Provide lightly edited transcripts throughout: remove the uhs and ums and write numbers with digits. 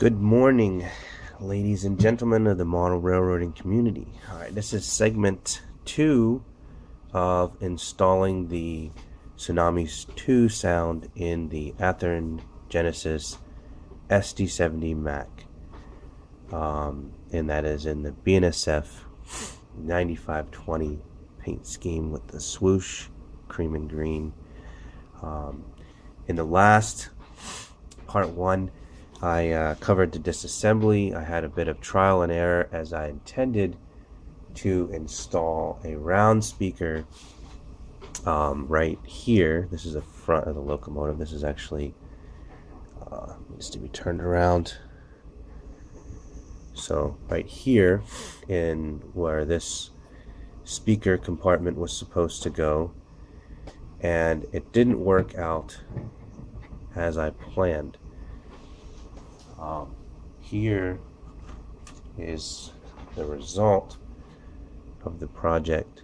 Good morning, ladies and gentlemen of the model railroading community. All right, this is segment 2 of installing the Tsunami2 sound in the Athearn Genesis SD70MAC, and that is in the BNSF 9520 paint scheme with the swoosh, cream and green. In the last part 1, I covered the disassembly. I had a bit of trial and error as I intended to install a round speaker right here. This is the front of the locomotive. This is actually needs to be turned around. So right here, in where this speaker compartment was supposed to go, and it didn't work out as I planned. Here is the result of the project.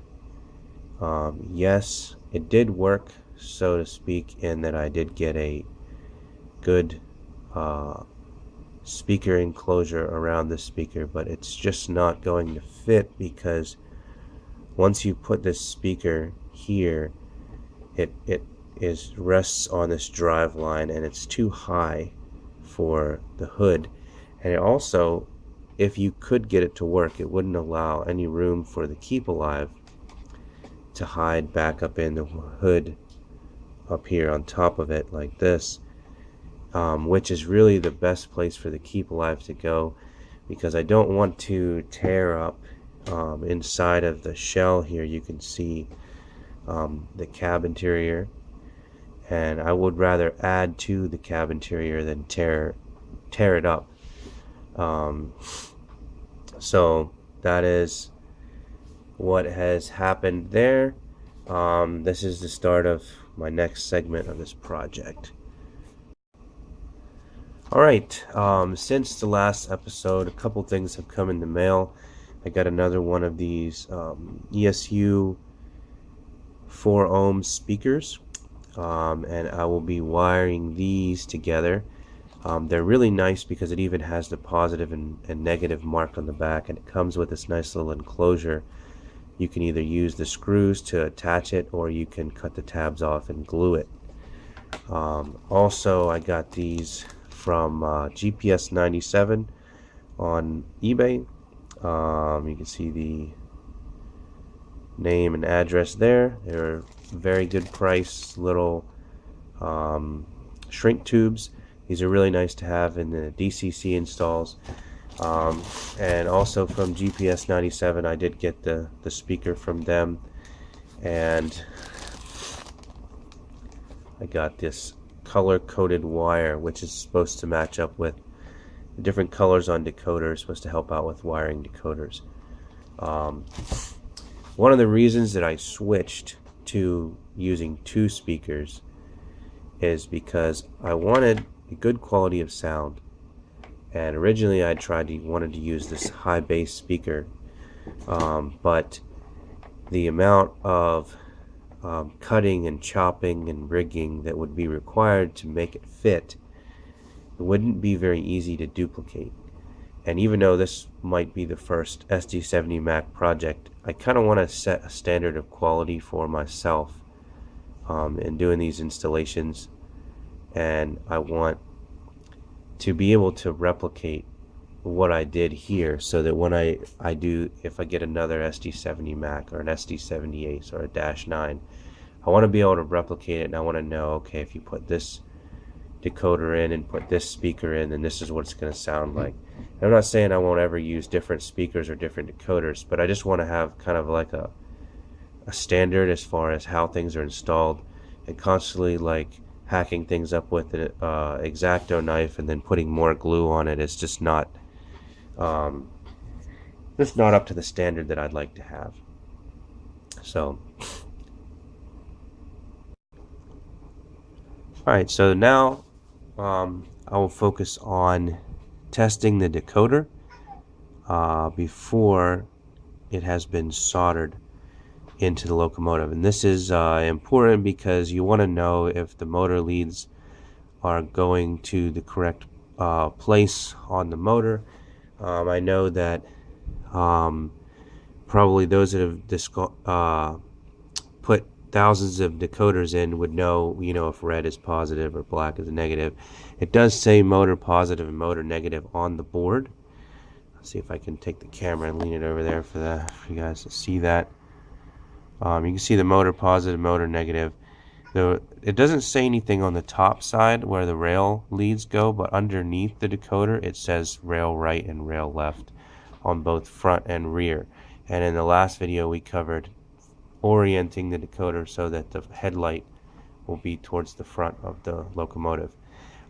Yes, it did work, so to speak, in that I did get a good speaker enclosure around the speaker, but it's just not going to fit because once you put this speaker here, it rests on this drive line, and it's too high for the hood. And it also, if you could get it to work, it wouldn't allow any room for the Keep Alive to hide back up in the hood up here on top of it like this, which is really the best place for the Keep Alive to go, because I don't want to tear up inside of the shell here. You can see the cab interior, and I would rather add to the cab interior than tear it up. So that is what has happened there. This is the start of my next segment of this project. Alright, since the last episode, a couple things have come in the mail. I got another one of these ESU 4 ohm speakers, and I will be wiring these together. They're really nice because it even has the positive and negative mark on the back, and it comes with this nice little enclosure. You can either use the screws to attach it, or you can cut the tabs off and glue it. Also, I got these from GPS 97 on eBay. You can see the name and address there. They're very good price, little shrink tubes. These are really nice to have in the DCC installs. And also from GPS 97, I did get the speaker from them, and I got this color-coded wire, which is supposed to match up with the different colors on decoders, supposed to help out with wiring decoders. One of the reasons that I switched to using 2 speakers is because I wanted a good quality of sound, and originally I wanted to use this high bass speaker, but the amount of cutting and chopping and rigging that would be required to make it fit, it wouldn't be very easy to duplicate. And even though this might be the first SD70MAC project, I kind of want to set a standard of quality for myself in doing these installations, and I want to be able to replicate what I did here, so that when if I get another SD70MAC or an SD70 or a -9, I want to be able to replicate it, and I want to know, okay, if you put this decoder in and put this speaker in, then this is what it's going to sound like. And I'm not saying I won't ever use different speakers or different decoders, but I just want to have kind of like a standard as far as how things are installed, and constantly like hacking things up with an X-Acto knife and then putting more glue on it is just not up to the standard that I'd like to have. So alright, so now I will focus on testing the decoder before it has been soldered into the locomotive. And this is important because you want to know if the motor leads are going to the correct place on the motor. I know that probably those that have put thousands of decoders in would know, if red is positive or black is negative. It does say motor positive and motor negative on the board. Let's see if I can take the camera and lean it over there for you guys to see that. You can see the motor positive, motor negative. So it doesn't say anything on the top side where the rail leads go, but underneath the decoder it says rail right and rail left on both front and rear. And in the last video we covered orienting the decoder so that the headlight will be towards the front of the locomotive.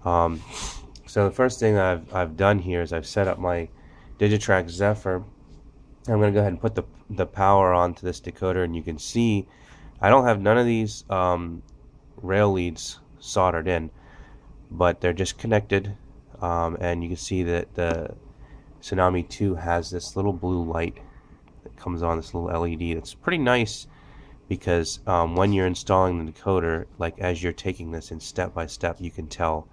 So the first thing I've done here is I've set up my Digitrack Zephyr. I'm going to go ahead and put the power onto this decoder, and you can see I don't have none of these rail leads soldered in, but they're just connected, and you can see that the Tsunami2 has this little blue light that comes on, this little LED. That's pretty nice because when you're installing the decoder, like as you're taking this in step by step, you can tell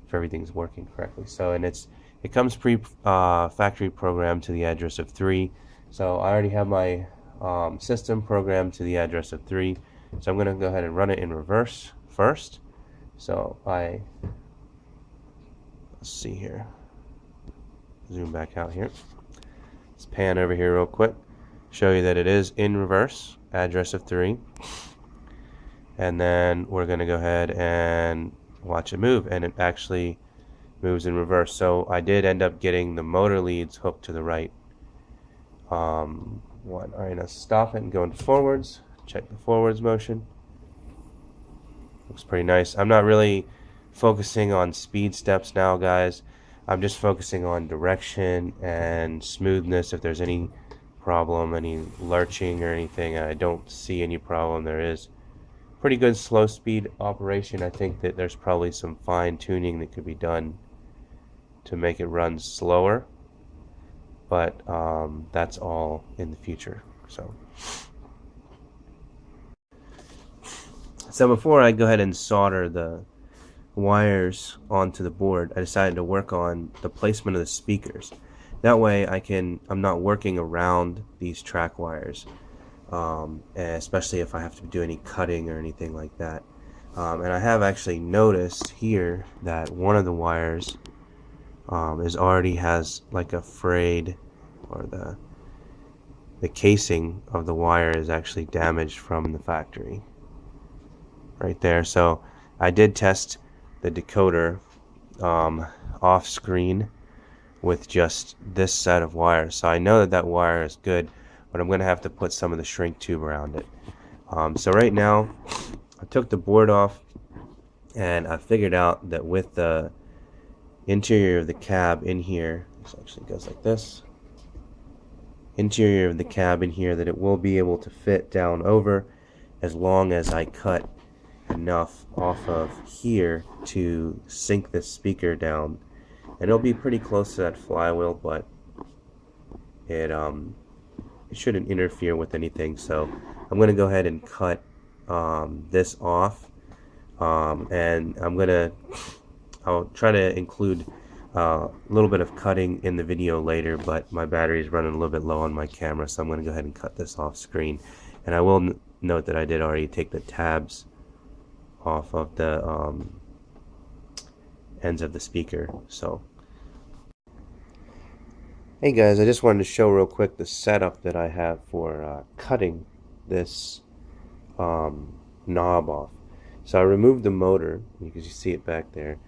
if everything's working correctly. So, and it comes factory programmed to the address of 3. So I already have my system programmed to the address of 3. So I'm going to go ahead and run it in reverse first. So let's see here. Zoom back out here. Let's pan over here real quick. Show you that it is in reverse, address of 3. And then we're going to go ahead and watch it move, and it actually moves in reverse. So I did end up getting the motor leads hooked to the right. One. Alright, now stop it and go into forwards. Check the forwards motion. Looks pretty nice. I'm not really focusing on speed steps now, guys. I'm just focusing on direction and smoothness. If there's any problem, any lurching or anything, I don't see any problem. There is pretty good slow speed operation. I think that there's probably some fine tuning that could be done to make it run slower, but that's all in the future. So before I go ahead and solder the wires onto the board, I decided to work on the placement of the speakers. That way I'm not working around these track wires, especially if I have to do any cutting or anything like that. And I have actually noticed here that one of the wires already has like a frayed, or the casing of the wire is actually damaged from the factory right there. So I did test the decoder off screen with just this set of wires, so I know that wire is good, but I'm going to have to put some of the shrink tube around it. So right now I took the board off, and I figured out that with the interior of the cab in here, this actually goes like this, interior of the cab in here, that it will be able to fit down over as long as I cut enough off of here to sink this speaker down. And it'll be pretty close to that flywheel, but it shouldn't interfere with anything. So I'm going to go ahead and cut this off, and I'll try to include a little bit of cutting in the video later, but my battery is running a little bit low on my camera, so I'm going to go ahead and cut this off screen. And I will note that I did already take the tabs off of the ends of the speaker. So hey guys, I just wanted to show real quick the setup that I have for cutting this knob off. So I removed the motor, because you see it back there,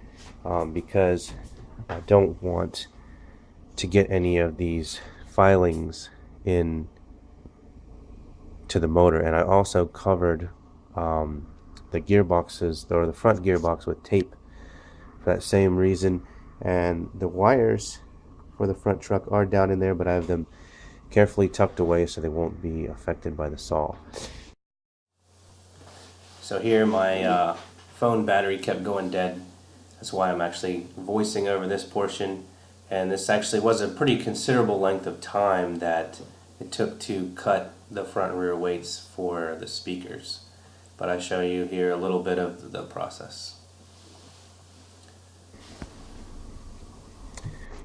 because I don't want to get any of these filings in to the motor. And I also covered the gearboxes, or the front gearbox, with tape for that same reason. And the wires for the front truck are down in there, but I have them carefully tucked away so they won't be affected by the saw. So here my phone battery kept going dead. That's why I'm actually voicing over this portion, and this actually was a pretty considerable length of time that it took to cut the front and rear weights for the speakers. But I show you here a little bit of the process.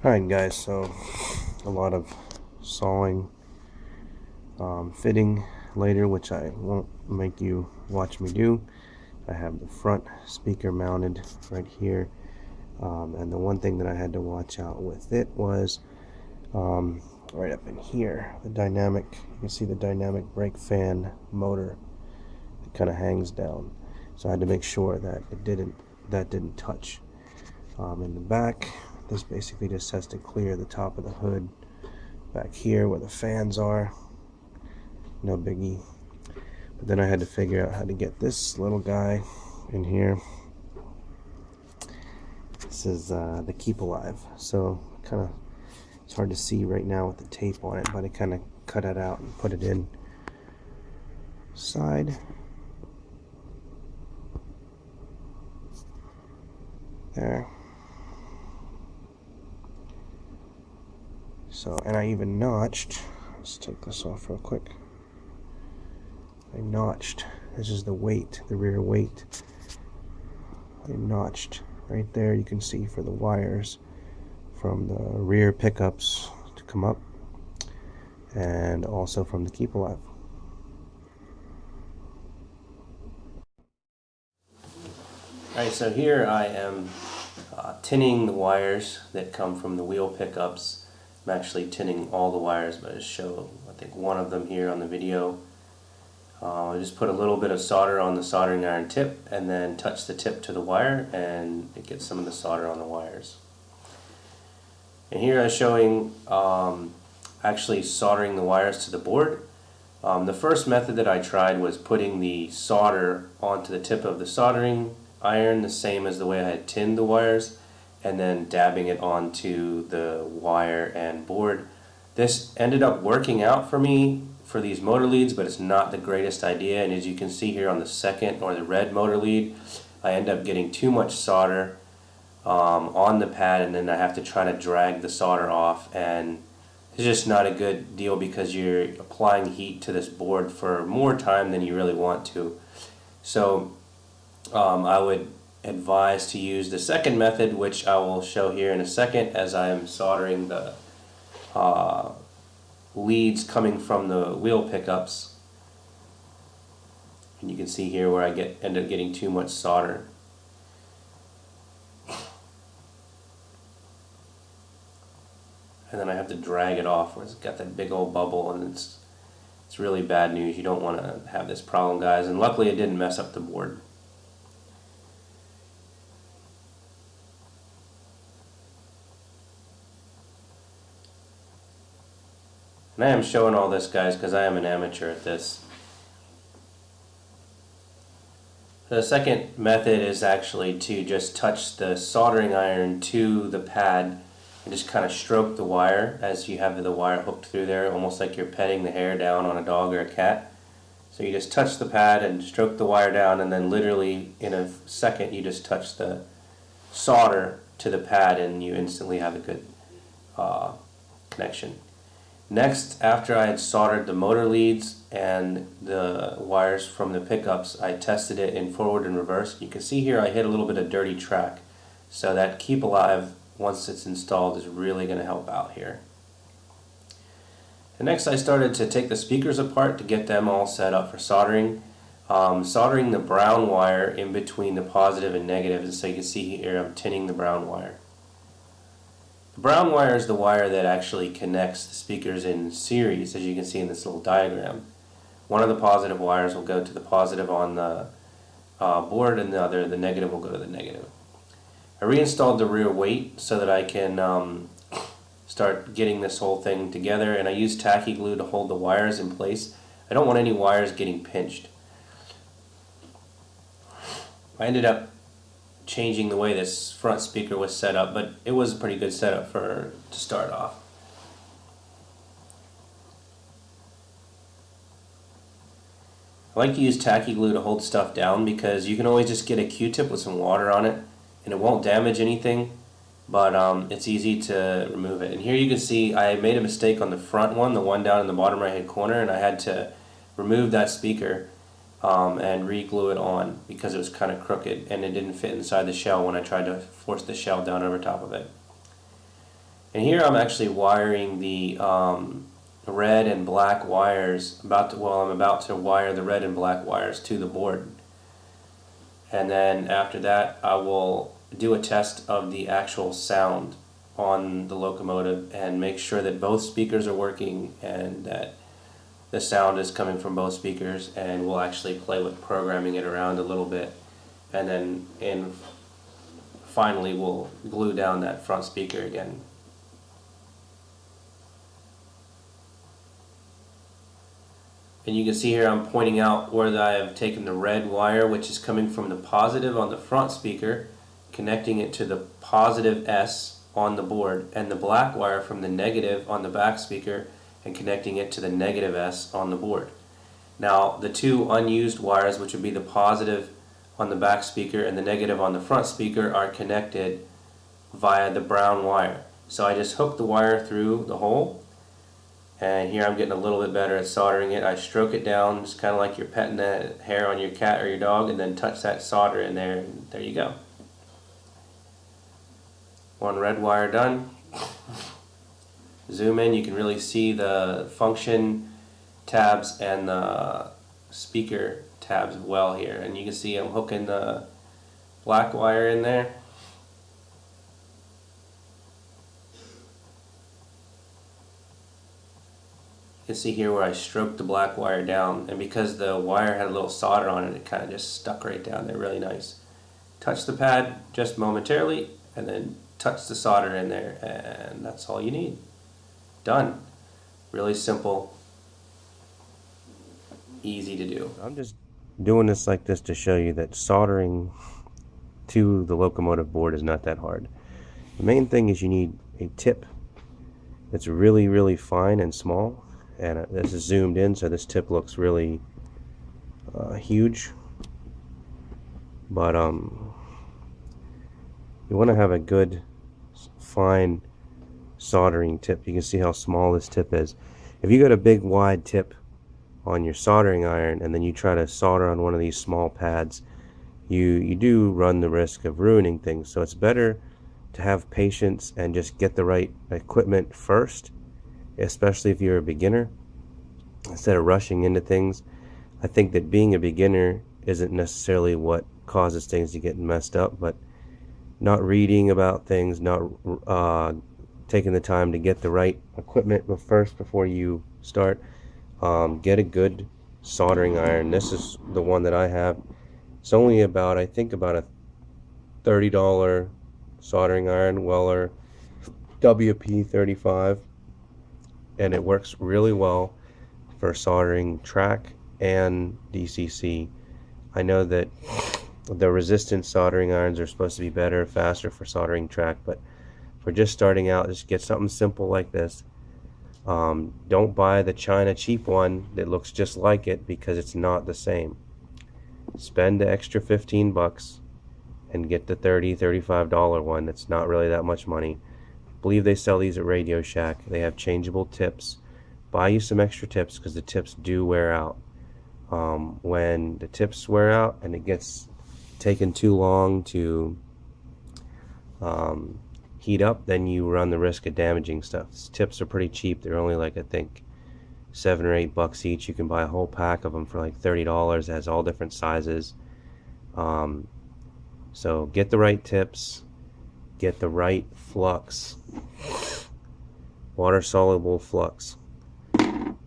Alright guys, so a lot of sawing, fitting later, which I won't make you watch me do. I have the front speaker mounted right here, and the one thing that I had to watch out with it was right up in here, the dynamic, you can see the dynamic brake fan motor. It kind of hangs down, so I had to make sure that it didn't touch. In the back, this basically just has to clear the top of the hood back here where the fans are. No biggie. But then I had to figure out how to get this little guy in here. This is the Keep Alive. So kind of, it's hard to see right now with the tape on it, but I kind of cut it out and put it in side. There. So, and I even notched, let's take this off real quick. I notched, this is the weight, the rear weight. I notched right there, you can see, for the wires from the rear pickups to come up, and also from the Keep Alive. Alright, so here I am tinning the wires that come from the wheel pickups. I'm actually tinning all the wires, but I just show, I think, one of them here on the video. I just put a little bit of solder on the soldering iron tip and then touch the tip to the wire, and it gets some of the solder on the wires. And here I'm showing actually soldering the wires to the board. The first method that I tried was putting the solder onto the tip of the soldering iron, the same as the way I had tinned the wires, and then dabbing it onto the wire and board. This ended up working out for me for these motor leads, but it's not the greatest idea. And as you can see here on the second, or the red motor lead, I end up getting too much solder on the pad, and then I have to try to drag the solder off, and it's just not a good deal because you're applying heat to this board for more time than you really want to. So I would advise to use the second method, which I will show here in a second as I am soldering the leads coming from the wheel pickups. And you can see here where I end up getting too much solder. And then I have to drag it off where it's got that big old bubble, and it's really bad news. You don't want to have this problem, guys, and luckily it didn't mess up the board. And I am showing all this, guys, because I am an amateur at this. The second method is actually to just touch the soldering iron to the pad and just kind of stroke the wire as you have the wire hooked through there, almost like you're petting the hair down on a dog or a cat. So you just touch the pad and stroke the wire down, and then literally in a second you just touch the solder to the pad and you instantly have a good connection. Next, after I had soldered the motor leads and the wires from the pickups, I tested it in forward and reverse. You can see here I hit a little bit of dirty track. So that Keep Alive, once it's installed, is really going to help out here. And next I started to take the speakers apart to get them all set up for soldering. Soldering the brown wire in between the positive and negative, and so you can see here I'm tinning the brown wire. The brown wire is the wire that actually connects the speakers in series, as you can see in this little diagram. One of the positive wires will go to the positive on the board, and the negative will go to the negative. I reinstalled the rear weight so that I can start getting this whole thing together, and I used tacky glue to hold the wires in place. I don't want any wires getting pinched. I ended up changing the way this front speaker was set up, but it was a pretty good setup to start off. I like to use tacky glue to hold stuff down because you can always just get a Q-tip with some water on it and it won't damage anything, but it's easy to remove it. And here you can see I made a mistake on the front one, the one down in the bottom right hand corner, and I had to remove that speaker and re-glue it on because it was kind of crooked and it didn't fit inside the shell when I tried to force the shell down over top of it. And here I'm actually wiring the red and black wires. I'm about to wire the red and black wires to the board. And then after that, I will do a test of the actual sound on the locomotive and make sure that both speakers are working and that the sound is coming from both speakers, and we'll actually play with programming it around a little bit, and then finally we'll glue down that front speaker again. And you can see here I'm pointing out where I have taken the red wire, which is coming from the positive on the front speaker, connecting it to the positive S on the board, and the black wire from the negative on the back speaker and connecting it to the negative S on the board. Now the two unused wires, which would be the positive on the back speaker and the negative on the front speaker, are connected via the brown wire. So I just hook the wire through the hole, and here I'm getting a little bit better at soldering it. I stroke it down, just kind of like you're petting the hair on your cat or your dog, and then touch that solder in there, and there you go. One red wire done. Zoom in, you can really see the function tabs and the speaker tabs well here, and you can see I'm hooking the black wire in there. You can see here where I stroked the black wire down, and because the wire had a little solder on it, it kind of just stuck right down there really nice. Touch the pad just momentarily and then touch the solder in there, and that's all you need. Done. Really simple, easy to do. I'm just doing this like this to show you that soldering to the locomotive board is not that hard. The main thing is you need a tip that's really, really fine and small. And this is zoomed in, so this tip looks really huge. But you want to have a good, fine soldering tip. You can see how small this tip is. If you got a big, wide tip on your soldering iron and then you try to solder on one of these small pads, you do run the risk of ruining things. So it's better to have patience and just get the right equipment first, especially if you're a beginner, instead of rushing into things. I think that being a beginner isn't necessarily what causes things to get messed up, but not reading about things, not taking the time to get the right equipment first before you start. Get a good soldering iron. This is the one that I have. It's only about, I think, about a $30 soldering iron, Weller WP35. And it works really well for soldering track and DCC. I know that the resistance soldering irons are supposed to be better, faster for soldering track, but for just starting out, just get something simple like this. Don't buy the China cheap one that looks just like it, because it's not the same. Spend the extra 15 bucks and get the $35 one. That's not really that much money. I believe they sell these at Radio Shack. They have changeable tips. Buy you some extra tips, because the tips do wear out. When the tips wear out and it gets taken too long to heat up, then you run the risk of damaging stuff. These tips are pretty cheap. They're only like, I think, $7 or $8 each. You can buy a whole pack of them for like $30. It has all different sizes. So get the right tips, get the right flux, water soluble flux,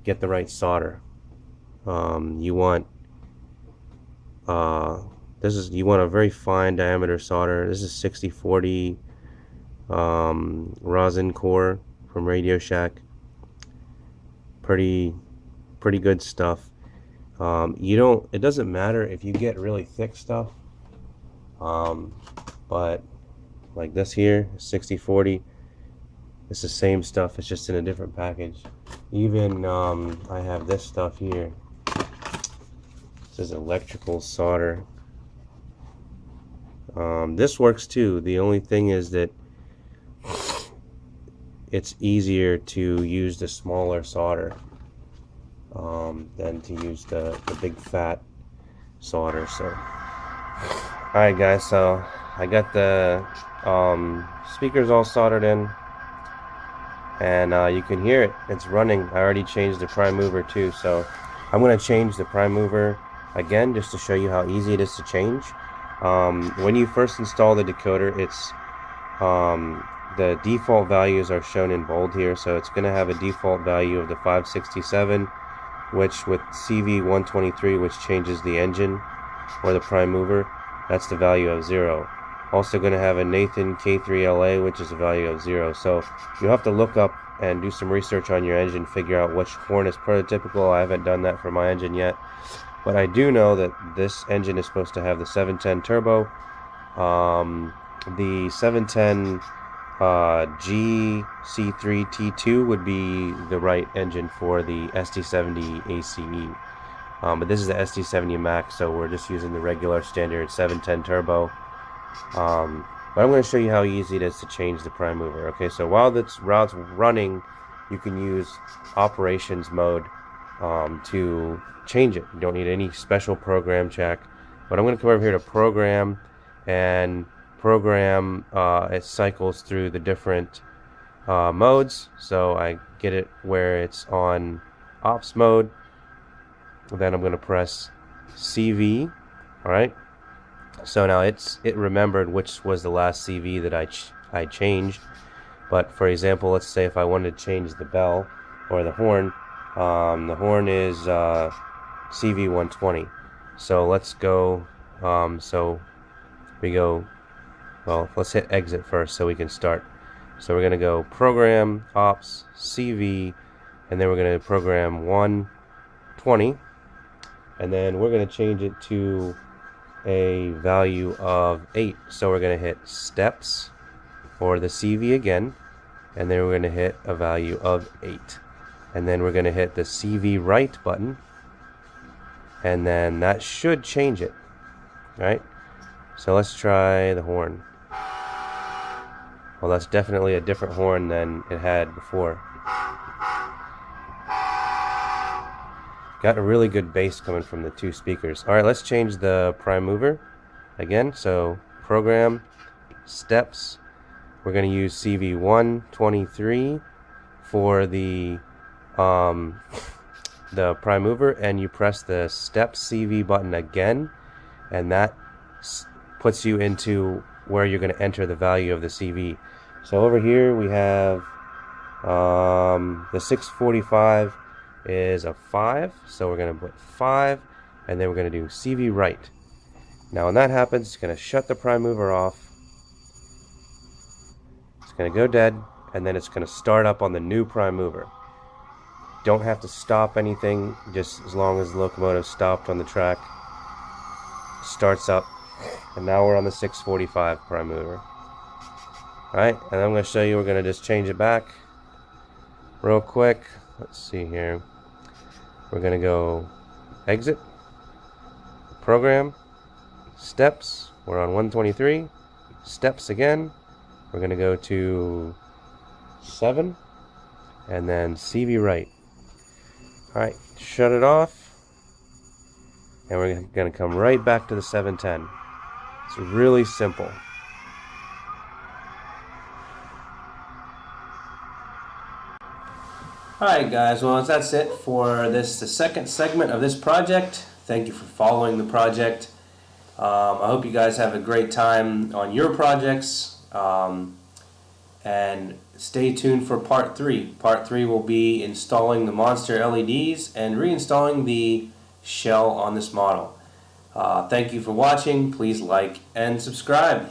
get the right solder. You want you want a very fine diameter solder. This is 6040 rosin core from Radio Shack. Pretty good stuff. It doesn't matter if you get really thick stuff, but like this here, 6040, it's the same stuff, it's just in a different package. Even I have this stuff here. This is electrical solder. This works too. The only thing is that it's easier to use the smaller solder than to use the big fat solder. So alright guys, so I got the speakers all soldered in. and you can hear it. It's running. I already changed the prime mover too, so I'm going to change the prime mover again just to show you how easy it is to change. When you first install the decoder, it's the default values are shown in bold here, so it's going to have a default value of the 567, which with CV123, which changes the engine or the prime mover, that's the value of 0. Also going to have a Nathan K3LA, which is a value of 0. So you'll have to look up and do some research on your engine, figure out which horn is prototypical. I haven't done that for my engine yet, but I do know that this engine is supposed to have the 710 turbo. The 710 GC3T2 would be the right engine for the SD70 ACE. But this is the SD70MAC, so we're just using the regular standard 710 turbo. But I'm going to show you how easy it is to change the prime mover. Okay, so while it's running, you can use operations mode to change it. You don't need any special program check. But I'm going to come over here to program, and program it cycles through the different modes. So I get it where it's on ops mode. Then I'm going to press CV. Alright, so now it remembered which was the last CV that I changed. But for example, let's say if I wanted to change the bell or the horn is CV120. So let's go, so we go, well, let's hit exit first so we can start. So we're going to go program, ops, CV, and then we're going to program 120. And then we're going to change it to a value of 8. So we're going to hit steps or the CV again, and then we're going to hit a value of 8. And then we're going to hit the CV right button, and then that should change it. Right? So let's try the horn. Well, that's definitely a different horn than it had before. Got a really good bass coming from the two speakers. Alright, let's change the prime mover again. So program, steps, we're going to use CV123 for the prime mover, and you press the step CV button again, and that puts you into where you're going to enter the value of the CV. So over here we have the 645 is a 5, so we're going to put 5, and then we're going to do CV right. Now when that happens, it's going to shut the prime mover off, it's going to go dead, and then it's going to start up on the new prime mover. Don't have to stop anything, just as long as the locomotive stopped on the track, starts up, and now we're on the 645 prime mover. Alright, and I'm going to show you, we're going to just change it back real quick. Let's see here. We're going to go exit, program, steps, we're on 123, steps again, we're going to go to 7, and then CV right. Alright, shut it off, and we're going to come right back to the 710. It's really simple. Alright guys, well that's it for the second segment of this project. Thank you for following the project. I hope you guys have a great time on your projects, and stay tuned for part 3. Part 3 will be installing the monster LEDs and reinstalling the shell on this model. Thank you for watching. Please like and subscribe.